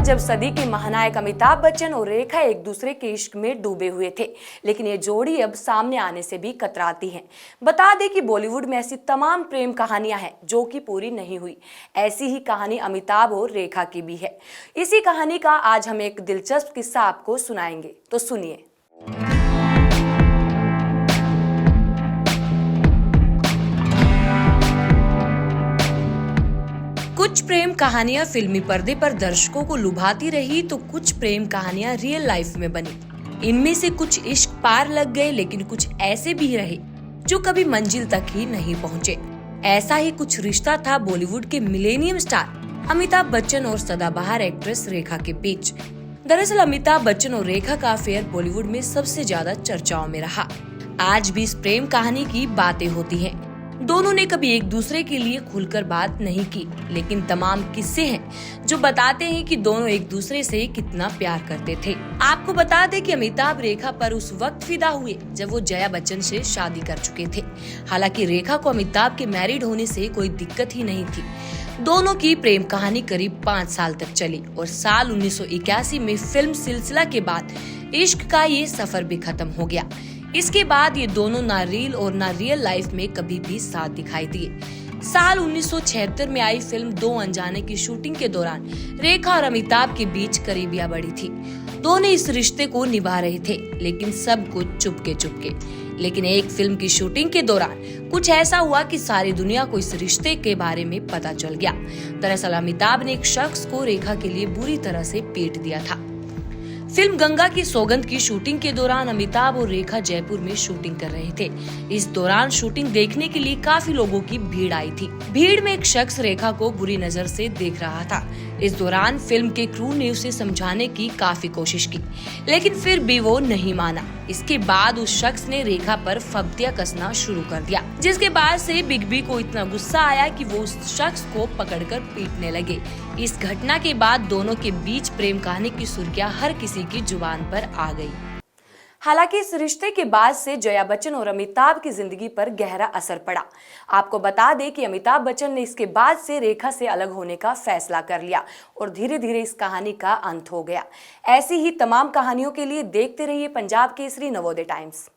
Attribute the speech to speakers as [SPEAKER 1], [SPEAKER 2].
[SPEAKER 1] जब सदी के महानायक अमिताभ बच्चन और रेखा एक दूसरे के इश्क में डूबे हुए थे, लेकिन ये जोड़ी अब सामने आने से भी कतराती है। बता दें कि बॉलीवुड में ऐसी तमाम प्रेम कहानियां हैं जो कि पूरी नहीं हुई। ऐसी ही कहानी अमिताभ और रेखा की भी है। इसी कहानी का आज हम एक दिलचस्प किस्सा आपको सुनाएंगे, तो सुनिए। कुछ प्रेम कहानियां फिल्मी पर्दे पर दर्शकों को लुभाती रही तो कुछ प्रेम कहानियां रियल लाइफ में बनी। इनमें से कुछ इश्क पार लग गए, लेकिन कुछ ऐसे भी रहे जो कभी मंजिल तक ही नहीं पहुंचे। ऐसा ही कुछ रिश्ता था बॉलीवुड के मिलेनियम स्टार अमिताभ बच्चन और सदाबहार एक्ट्रेस रेखा के बीच। दरअसल अमिताभ बच्चन और रेखा का अफेयर बॉलीवुड में सबसे ज्यादा चर्चाओं में रहा। आज भी इस प्रेम कहानी की बातें होती हैं। दोनों ने कभी एक दूसरे के लिए खुलकर बात नहीं की, लेकिन तमाम किस्से हैं जो बताते हैं कि दोनों एक दूसरे से कितना प्यार करते थे। आपको बता दें कि अमिताभ रेखा पर उस वक्त फिदा हुए जब वो जया बच्चन से शादी कर चुके थे। हालांकि रेखा को अमिताभ के मैरिड होने से कोई दिक्कत ही नहीं थी। दोनों की प्रेम कहानी करीब 5 साल तक चली और साल 1981 में फिल्म सिलसिला के बाद इश्क का ये सफर भी खत्म हो गया। इसके बाद ये दोनों ना रील और ना रियल लाइफ में कभी भी साथ दिखाई दिए। साल 1976 में आई फिल्म दो अनजाने की शूटिंग के दौरान रेखा और अमिताभ के बीच करीबियां बढ़ी थी। दोनों इस रिश्ते को निभा रहे थे, लेकिन सब कुछ चुपके चुपके। लेकिन एक फिल्म की शूटिंग के दौरान कुछ ऐसा हुआ कि सारी दुनिया को इस रिश्ते के बारे में पता चल गया। दरअसल अमिताभ ने एक शख्स को रेखा के लिए बुरी तरह से पीट दिया था। फिल्म गंगा की सौगंध की शूटिंग के दौरान अमिताभ और रेखा जयपुर में शूटिंग कर रहे थे। इस दौरान शूटिंग देखने के लिए काफी लोगों की भीड़ आई थी। भीड़ में एक शख्स रेखा को बुरी नजर से देख रहा था। इस दौरान फिल्म के क्रू ने उसे समझाने की काफी कोशिश की, लेकिन फिर भी वो नहीं माना। इसके बाद उस शख्स ने रेखा पर फब्तियां कसना शुरू कर दिया, जिसके बाद से बिग बी को इतना गुस्सा आया कि वो उस शख्स को पकड़कर पीटने लगे। इस घटना के बाद दोनों के बीच प्रेम कहानी की सुर्खियां हर किसी की जुबान पर आ गई। हालांकि इस रिश्ते के बाद से जया बच्चन और अमिताभ की जिंदगी पर गहरा असर पड़ा। आपको बता दें कि अमिताभ बच्चन ने इसके बाद से रेखा से अलग होने का फैसला कर लिया और धीरे धीरे इस कहानी का अंत हो गया। ऐसी ही तमाम कहानियों के लिए देखते रहिए पंजाब केसरी नवोदय टाइम्स।